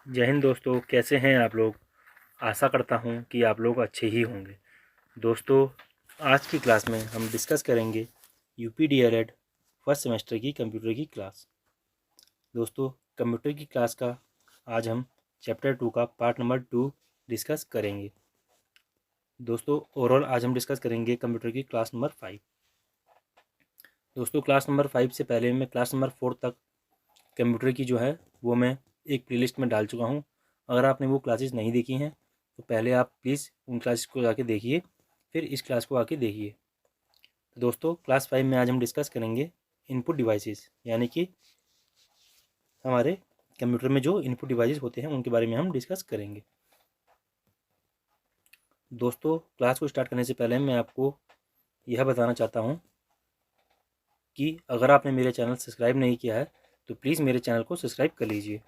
जय हिंद दोस्तों, कैसे हैं आप लोग। आशा करता हूं कि आप लोग अच्छे ही होंगे। दोस्तों, आज की क्लास में हम डिस्कस करेंगे यूपी डीएलएड फर्स्ट सेमेस्टर की कंप्यूटर की क्लास। दोस्तों, कंप्यूटर की क्लास का आज हम चैप्टर 2 का पार्ट नंबर 2 डिस्कस करेंगे। दोस्तों, ओवरऑल आज हम डिस्कस करेंगे कंप्यूटर की क्लास नंबर 5। दोस्तों, क्लास नंबर 5 से पहले मैं क्लास नंबर 4 तक कंप्यूटर की जो है वो मैं एक प्लेलिस्ट में डाल चुका हूँ। अगर आपने वो क्लासेस नहीं देखी हैं तो पहले आप प्लीज़ उन क्लासेस को जाके देखिए, फिर इस क्लास को आके देखिए। तो दोस्तों, क्लास 5 में आज हम डिस्कस करेंगे इनपुट डिवाइसेस, यानी कि हमारे कंप्यूटर में जो इनपुट डिवाइसेस होते हैं उनके बारे में हम डिस्कस करेंगे। दोस्तों, क्लास को स्टार्ट करने से पहले मैं आपको यह बताना चाहता हूँ कि अगर आपने मेरे चैनल सब्सक्राइब नहीं किया है तो प्लीज़ मेरे चैनल को सब्सक्राइब कर लीजिए।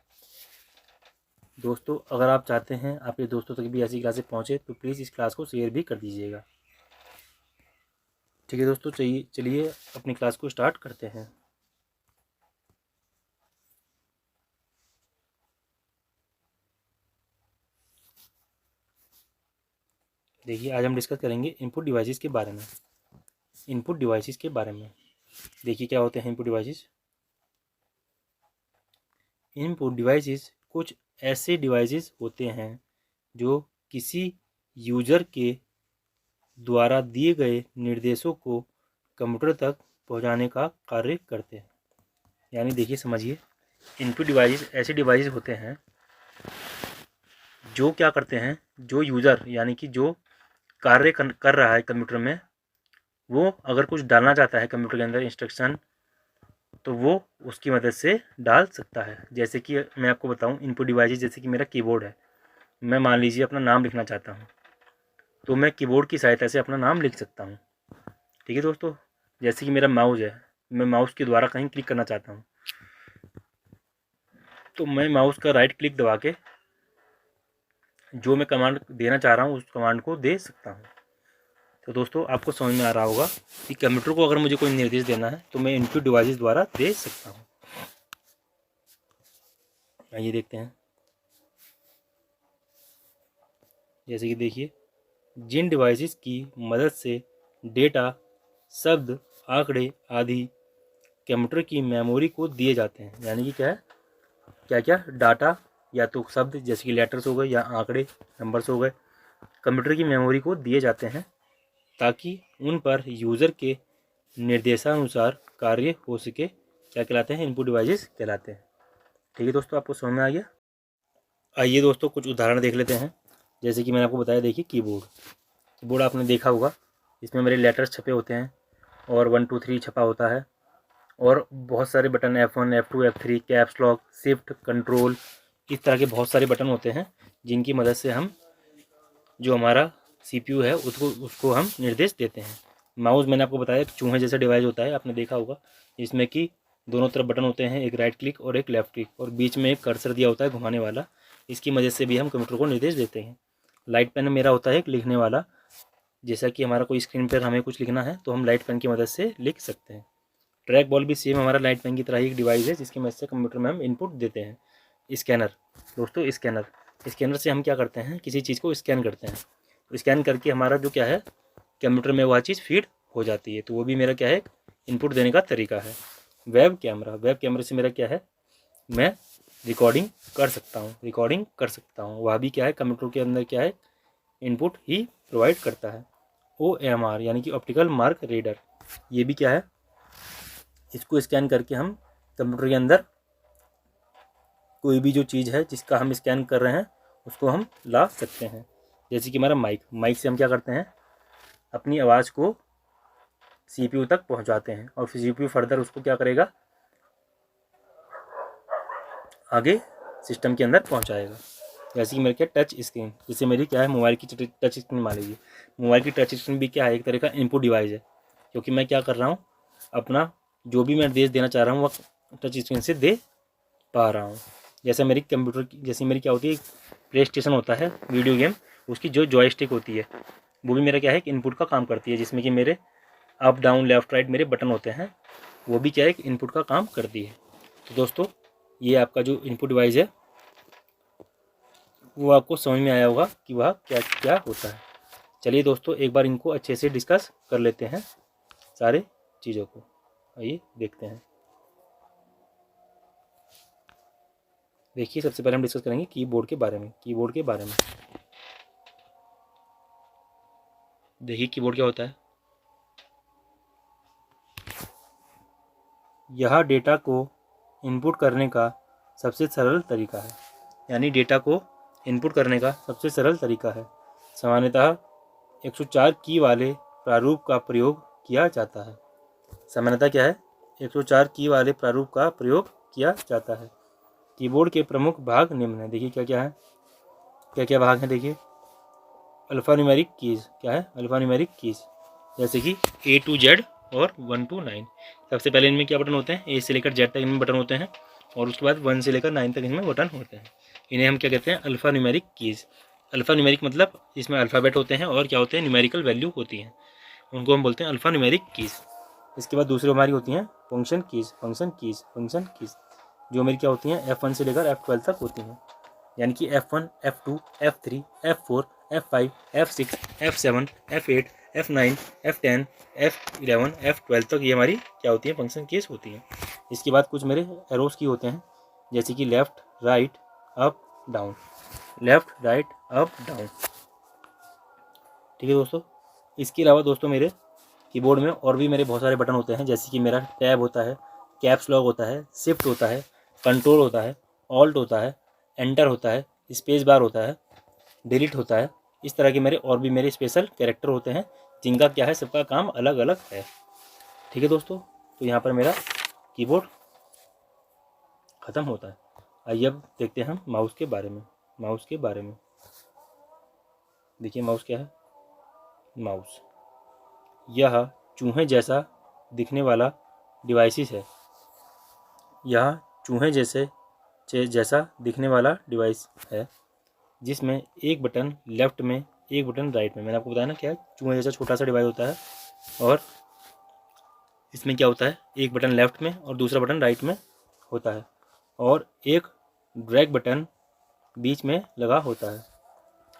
दोस्तों, अगर आप चाहते हैं आपके दोस्तों तक भी ऐसी क्लासेस पहुँचे तो प्लीज़ इस क्लास को शेयर भी कर दीजिएगा। ठीक है दोस्तों, चलिए अपनी क्लास को स्टार्ट करते हैं। देखिए, आज हम डिस्कस करेंगे इनपुट डिवाइसेस के बारे में। इनपुट डिवाइसेस के बारे में देखिए क्या होते हैं इनपुट डिवाइसेस। इनपुट डिवाइसेस कुछ ऐसे डिवाइसेस होते हैं जो किसी यूजर के द्वारा दिए गए निर्देशों को कंप्यूटर तक पहुंचाने का कार्य करते हैं। यानी देखिए, समझिए, इनपुट डिवाइसेस ऐसे डिवाइसेस होते हैं जो क्या करते हैं, जो यूज़र यानी कि जो कार्य कर रहा है कंप्यूटर में, वो अगर कुछ डालना चाहता है कंप्यूटर के अंदर इंस्ट्रक्शन, तो वो उसकी मदद से डाल सकता है। जैसे कि मैं आपको बताऊं, इनपुट डिवाइसेस जैसे कि मेरा कीबोर्ड है। मैं मान लीजिए अपना नाम लिखना चाहता हूं, तो मैं कीबोर्ड की सहायता से अपना नाम लिख सकता हूं। ठीक है दोस्तों, जैसे कि मेरा माउस है, मैं माउस के द्वारा कहीं क्लिक करना चाहता हूं, तो मैं माउस का राइट क्लिक दबा के जो मैं कमांड देना चाह रहा हूँ उस कमांड को दे सकता हूँ। तो दोस्तों, आपको समझ में आ रहा होगा कि कंप्यूटर को अगर मुझे कोई निर्देश देना है तो मैं इनपुट डिवाइसेस द्वारा दे सकता हूँ। आइए देखते हैं। जैसे कि देखिए, जिन डिवाइसेस की मदद से डेटा, शब्द, आंकड़े आदि कंप्यूटर की मेमोरी को दिए जाते हैं, यानी कि क्या है, क्या क्या डाटा या तो शब्द जैसे कि लेटर्स हो गए या आंकड़े नंबर्स हो गए, कंप्यूटर की मेमोरी को दिए जाते हैं ताकि उन पर यूज़र के निर्देशानुसार कार्य हो सके। क्या कहलाते हैं? इनपुट डिवाइसेस कहलाते हैं। ठीक है दोस्तों, आपको समझ में आ गया। आइए दोस्तों, कुछ उदाहरण देख लेते हैं। जैसे कि मैंने आपको बताया, देखिए कीबोर्ड आपने देखा होगा, इसमें मेरे लेटर्स छपे होते हैं और 1 2 3 छपा होता है, और बहुत सारे button F1 F2 F3 caps lock shift control, इस तरह के बहुत सारे बटन होते हैं जिनकी मदद से हम जो हमारा CPU है उसको हम निर्देश देते हैं। माउस मैंने आपको बताया चूहे जैसा डिवाइस होता है, आपने देखा होगा, जिसमें कि दोनों तरफ बटन होते हैं, एक राइट क्लिक और एक लेफ्ट क्लिक, और बीच में एक कर्सर दिया होता है घुमाने वाला। इसकी मदद से भी हम कंप्यूटर को निर्देश देते हैं। लाइट पेन मेरा होता है एक लिखने वाला, जैसा कि हमारा कोई स्क्रीन पर हमें कुछ लिखना है तो हम लाइट पेन की मदद से लिख सकते हैं। ट्रैक बॉल भी सेम हमारा लाइट पेन की तरह ही एक डिवाइस है जिसकी मदद से कंप्यूटर में हम इनपुट देते हैं। स्कैनर दोस्तों, स्कैनर से हम क्या करते हैं, किसी चीज़ को स्कैन करते हैं, तो स्कैन करके हमारा जो क्या है, कंप्यूटर में वह चीज़ फीड हो जाती है, तो वो भी मेरा क्या है, इनपुट देने का तरीका है। वेब कैमरे से मेरा क्या है, मैं रिकॉर्डिंग कर सकता हूँ, वह भी क्या है, कंप्यूटर के अंदर क्या है, इनपुट ही प्रोवाइड करता है। OMR यानी कि ऑप्टिकल मार्क रीडर, ये भी क्या है, इसको स्कैन करके हम कंप्यूटर के अंदर कोई भी जो चीज़ है जिसका हम स्कैन कर रहे हैं उसको हम ला सकते हैं। जैसे कि हमारा माइक से हम क्या करते हैं, अपनी आवाज़ को CPU तक पहुंचाते हैं, और फिर CPU फर्दर उसको क्या करेगा, आगे सिस्टम के अंदर पहुंचाएगा। जैसे कि मेरे क्या टच स्क्रीन, जैसे मेरी क्या है, मोबाइल की टच स्क्रीन मान लीजिए, मोबाइल की टच स्क्रीन भी क्या है, एक तरह का इनपुट डिवाइस है, क्योंकि मैं क्या कर रहा हूँ, अपना जो भी मैं निर्देश देना चाह रहा हूँ वह टच स्क्रीन से दे पा रहा हूँ। जैसे मेरी कंप्यूटर की, जैसे मेरी क्या होती है, प्ले स्टेशन होता है वीडियो गेम, उसकी जो जॉयस्टिक होती है वो भी मेरा क्या है, इनपुट का काम करती है, जिसमें कि मेरे अप डाउन लेफ्ट राइट मेरे बटन होते हैं, वो भी क्या है, इनपुट का काम करती है। तो दोस्तों, ये आपका जो इनपुट डिवाइस है वो आपको समझ में आया होगा कि वह क्या क्या होता है। चलिए दोस्तों, एक बार इनको अच्छे से डिस्कस कर लेते हैं सारे चीज़ों को। आइए देखते हैं। देखिए, सबसे पहले हम डिस्कस करेंगे कीबोर्ड के बारे में। कीबोर्ड के बारे में देखिए, कीबोर्ड क्या होता है। यह डेटा को इनपुट करने का सबसे सरल तरीका है। यानी डेटा को इनपुट करने का सबसे सरल तरीका है। सामान्यतः 104 की वाले प्रारूप का प्रयोग किया जाता है। सामान्यतः क्या है, 104 की वाले प्रारूप का प्रयोग किया जाता है। कीबोर्ड के प्रमुख भाग निम्न है। देखिए क्या क्या है, क्या क्या भाग हैं। देखिए, अल्फ़ान्यूमेरिक कीज़। क्या है, अल्फ़ान्यूमेरिक कीज़, जैसे कि A to Z और 1 to 9। सबसे पहले इनमें क्या बटन होते हैं, A से लेकर Z तक इनमें बटन होते हैं, और उसके बाद 1 से लेकर 9 तक इनमें बटन होते हैं। इन्हें हम क्या कहते हैं, अल्फ़ान्यूमेरिक कीज़। अल्फ़ान्यूमेरिक मतलब इसमें अल्फ़ाबेट होते हैं और क्या होते हैं, न्यूमेरिकल वैल्यू होती हैं, उनको हम बोलते हैं अल्फ़ान्यूमेरिक कीज़। इसके बाद दूसरी हमारी होती हैं function keys. Function keys, function keys जो हमारी क्या होती हैं, F1 से लेकर F12 तक होती हैं। यानी कि F1, F2, F3, F4, F5, F6, F7, F8, F9, F10, F11, F12 तक ये हमारी क्या होती है, फंक्शन कीज़ होती हैं। इसके बाद कुछ मेरे एरोस की होते हैं, जैसे कि left, right, up, down. Left, right, up, down. ठीक है दोस्तों। इसके अलावा दोस्तों मेरे कीबोर्ड में और भी मेरे बहुत सारे बटन होते हैं, जैसे कि मेरा टैब होता है, कैप्स लॉक होता है, शिफ्ट होता है, कंट्रोल होता है, ऑल्ट होता है, एंटर होता है, स्पेस बार होता है, डिलीट होता है। इस तरह के मेरे और भी मेरे स्पेशल कैरेक्टर होते हैं, जिनका क्या है, सबका काम अलग अलग है। ठीक है दोस्तों, तो यहाँ पर मेरा कीबोर्ड ख़त्म होता है। आइए अब देखते हैं हम माउस के बारे में। माउस के बारे में देखिए, माउस क्या है। माउस यह चूहे जैसा दिखने वाला डिवाइस है। यह चूहे जैसा दिखने वाला डिवाइस है, जिसमें एक बटन लेफ्ट में, एक बटन राइट में। मैंने आपको बताया ना क्या है, चूहे जैसा छोटा सा डिवाइस होता है, और इसमें क्या होता है, एक बटन लेफ्ट में और दूसरा बटन राइट में होता है, और एक ड्रैग बटन बीच में लगा होता है,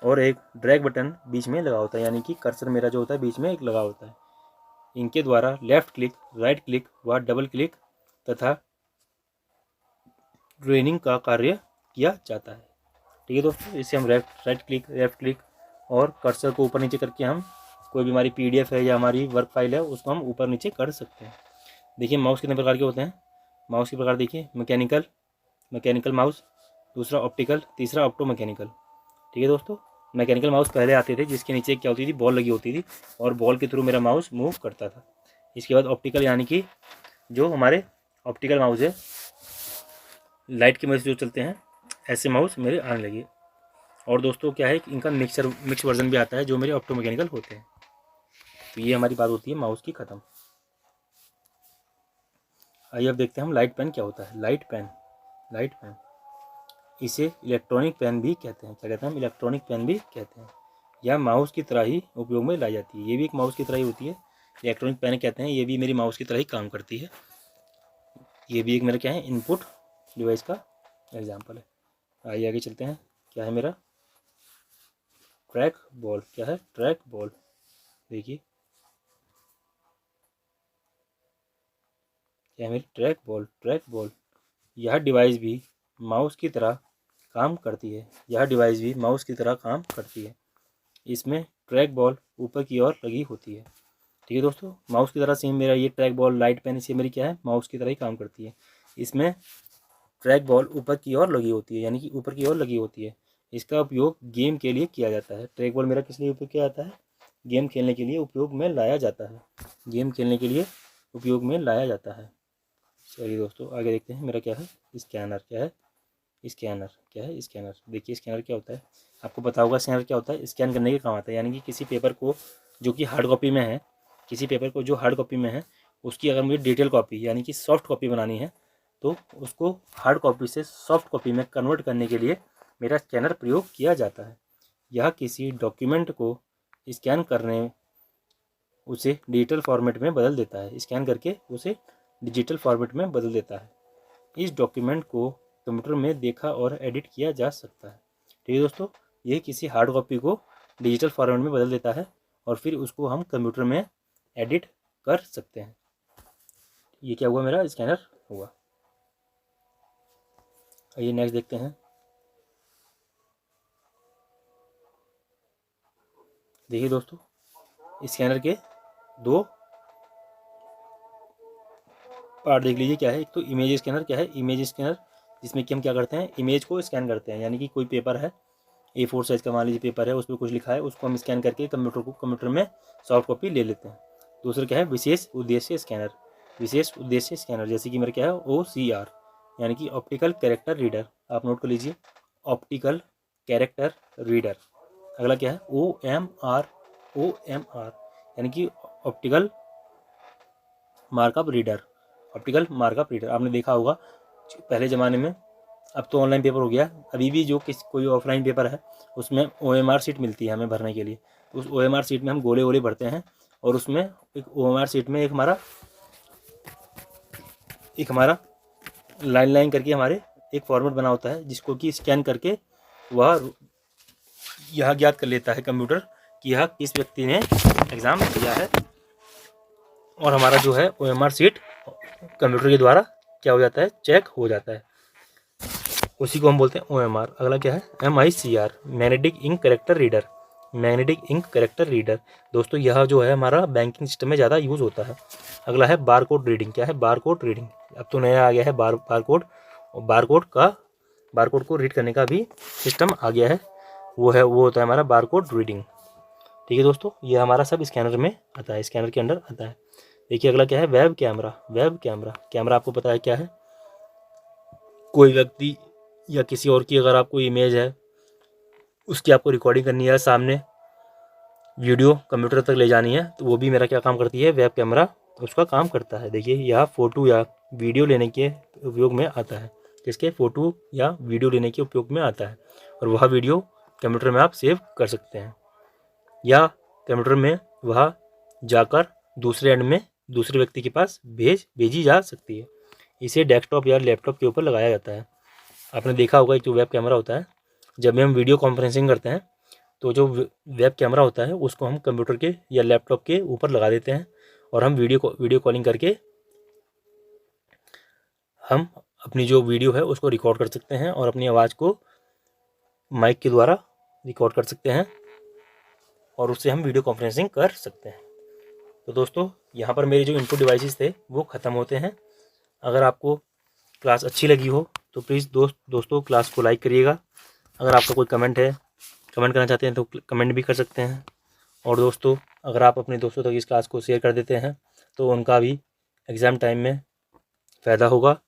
और एक ड्रैग बटन बीच में लगा होता है, यानी कि कर्सर मेरा जो होता है बीच में एक लगा होता है। इनके द्वारा लेफ्ट क्लिक, राइट क्लिक व डबल क्लिक तथा ड्रेनिंग का कार्य किया जाता है। ठीक है दोस्तों, इससे हम राइट क्लिक, लेफ्ट क्लिक और कर्सर को ऊपर नीचे करके हम कोई भी हमारी PDF है या हमारी वर्क फाइल है, उसको हम ऊपर नीचे कर सकते हैं। देखिए, माउस कितने प्रकार के होते हैं। माउस के प्रकार देखिए, मैकेनिकल माउस, दूसरा ऑप्टिकल, तीसरा ऑप्टो मैकेनिकल। ठीक है दोस्तों, मैकेनिकल माउस पहले आते थे, जिसके नीचे क्या होती थी, बॉल लगी होती थी, और बॉल के थ्रू मेरा माउस मूव करता था। इसके बाद ऑप्टिकल, यानी कि जो हमारे ऑप्टिकल माउस है, लाइट की मदद से जो चलते हैं, ऐसे माउस मेरे आने लगे। और दोस्तों क्या है, इनका मिक्स वर्जन भी आता है, जो मेरे ऑप्टो मैकेनिकल होते हैं। तो ये हमारी बात होती है माउस की ख़त्म। आइए अब देखते हैं हम लाइट पेन क्या होता है। लाइट पेन इसे इलेक्ट्रॉनिक पेन भी कहते हैं। क्या कहते हैं हम, इलेक्ट्रॉनिक पेन भी कहते हैं। यह माउस की तरह ही उपयोग में लाई जाती है। ये भी एक माउस की तरह ही होती है, इलेक्ट्रॉनिक पेन कहते हैं। ये भी मेरी माउस की तरह ही काम करती है। ये भी एक मेरा क्या है, इनपुट डिवाइस का एग्जाम्पल है। आइए आगे चलते हैं। क्या है मेरा, ट्रैक बॉल। क्या है, ट्रैक बॉल। देखिए क्या है मेरी ट्रैक बॉल। यह डिवाइस भी माउस की तरह काम करती है। इसमें ट्रैक बॉल ऊपर की ओर लगी होती है। ठीक है दोस्तों, माउस की तरह सेम मेरा ये ट्रैक बॉल, लाइट पेन, इसे मेरी क्या है, माउस की तरह ही काम करती है। इसमें ट्रैक बॉल ऊपर की ओर लगी होती है, यानी कि ऊपर की ओर लगी होती है। इसका उपयोग गेम के लिए किया जाता है। ट्रैक बॉल मेरा किस लिए उपयोग किया जाता है, गेम खेलने के लिए उपयोग में लाया जाता है। चलिए दोस्तों, आगे देखते हैं। मेरा क्या है, स्कैनर। स्कैनर। देखिए, स्कैनर क्या होता है, आपको पता होगा स्कैनर क्या होता है। स्कैन करने के काम आता है, यानी कि किसी पेपर को जो कि हार्ड कॉपी में है, उसकी अगर मुझे डिजिटल कॉपी, यानी कि सॉफ्ट कॉपी बनानी है, तो उसको हार्ड कॉपी से सॉफ्ट कॉपी में कन्वर्ट करने के लिए मेरा स्कैनर प्रयोग किया जाता है। यह किसी डॉक्यूमेंट को स्कैन करने उसे डिजिटल फॉर्मेट में बदल देता है। स्कैन करके उसे डिजिटल फॉर्मेट में बदल देता है। इस डॉक्यूमेंट को कंप्यूटर में देखा और एडिट किया जा सकता है। ठीक है दोस्तों, ये किसी हार्ड कॉपी को डिजिटल फॉर्मेट में बदल देता है और फिर उसको हम कंप्यूटर में एडिट कर सकते हैं। ये क्या हुआ, मेरा स्कैनर हुआ। आइए नेक्स्ट देखते हैं। देखिए दोस्तों, स्कैनर के दो पार्ट देख लीजिए क्या है। एक तो इमेज स्कैनर, क्या है इमेज स्कैनर, जिसमें कि हम क्या करते हैं, इमेज को स्कैन करते हैं। यानी कि कोई पेपर है, A4 साइज का मान लीजिए पेपर है, उस पर कुछ लिखा है, उसको हम स्कैन करके कंप्यूटर में सॉफ्ट कॉपी ले लेते हैं। दूसरा क्या है, विशेष उद्देश्य स्कैनर। विशेष उद्देश्य स्कैनर जैसे कि मेरा क्या है OCR, यानी कि ऑप्टिकल कैरेक्टर रीडर। आप नोट कर लीजिए, ऑप्टिकल कैरेक्टर रीडर। अगला क्या है OMR, यानी कि optical markup reader. Optical markup reader आपने देखा होगा पहले ज़माने में, अब तो ऑनलाइन पेपर हो गया, अभी भी जो कोई ऑफलाइन पेपर है उसमें OMR सीट मिलती है हमें भरने के लिए। उस OMR सीट में हम गोले गोले भरते हैं और उसमें एक OMR सीट में एक हमारा लाइन करके हमारे एक फॉर्मेट बना होता है, जिसको कि स्कैन करके वह यह ज्ञात कर लेता है कंप्यूटर कि यह किस व्यक्ति ने एग्ज़ाम दिया है, और हमारा जो है OMR सीट कंप्यूटर के द्वारा क्या हो जाता है, चेक हो जाता है। उसी को हम बोलते हैं OMR। अगला क्या है MICR, magnetic ink character reader. Magnetic ink character reader दोस्तों, यह जो है हमारा बैंकिंग सिस्टम में ज़्यादा यूज़ होता है। अगला है बारकोड रीडिंग। क्या है बारकोड रीडिंग, अब तो नया आ गया है बारकोड, और बारकोड को रीड करने का भी सिस्टम आ गया है, वो होता है हमारा बारकोड रीडिंग। ठीक है दोस्तों, ये हमारा सब स्कैनर में आता है, स्कैनर के अंडर आता है। देखिए अगला क्या है वेब कैमरा। वेब कैमरा आपको पता है क्या है, कोई व्यक्ति या किसी और की अगर आपको इमेज है, उसकी आपको रिकॉर्डिंग करनी है, सामने वीडियो कंप्यूटर तक ले जानी है, तो वो भी मेरा क्या काम करती है, वेब कैमरा उसका काम करता है। देखिए यह फ़ोटो या वीडियो लेने के उपयोग में आता है, किसके, फ़ोटो या वीडियो लेने के उपयोग में आता है, और वह वीडियो कंप्यूटर में आप सेव कर सकते हैं, या कंप्यूटर में वह जाकर दूसरे एंड में दूसरे व्यक्ति के पास भेजी जा सकती है। इसे डेस्कटॉप या लैपटॉप के ऊपर लगाया जाता है। आपने देखा होगा एक जो वेब कैमरा होता है, जब भी हम वीडियो कॉन्फ्रेंसिंग करते हैं तो जो वेब कैमरा होता है उसको हम कंप्यूटर के या लैपटॉप के ऊपर लगा देते हैं, और हम वीडियो कॉलिंग करके हम अपनी जो वीडियो है उसको रिकॉर्ड कर सकते हैं, और अपनी आवाज़ को माइक के द्वारा रिकॉर्ड कर सकते हैं, और उससे हम वीडियो कॉन्फ्रेंसिंग कर सकते हैं। तो दोस्तों यहाँ पर मेरे जो इनपुट डिवाइसेस थे वो ख़त्म होते हैं। अगर आपको क्लास अच्छी लगी हो तो प्लीज़ दोस्तों क्लास को लाइक करिएगा। अगर आपका कोई कमेंट करना चाहते हैं तो कमेंट भी कर सकते हैं। और दोस्तों अगर आप अपने दोस्तों तक इस क्लास को शेयर कर देते हैं तो उनका भी एग्ज़ाम टाइम में फ़ायदा होगा।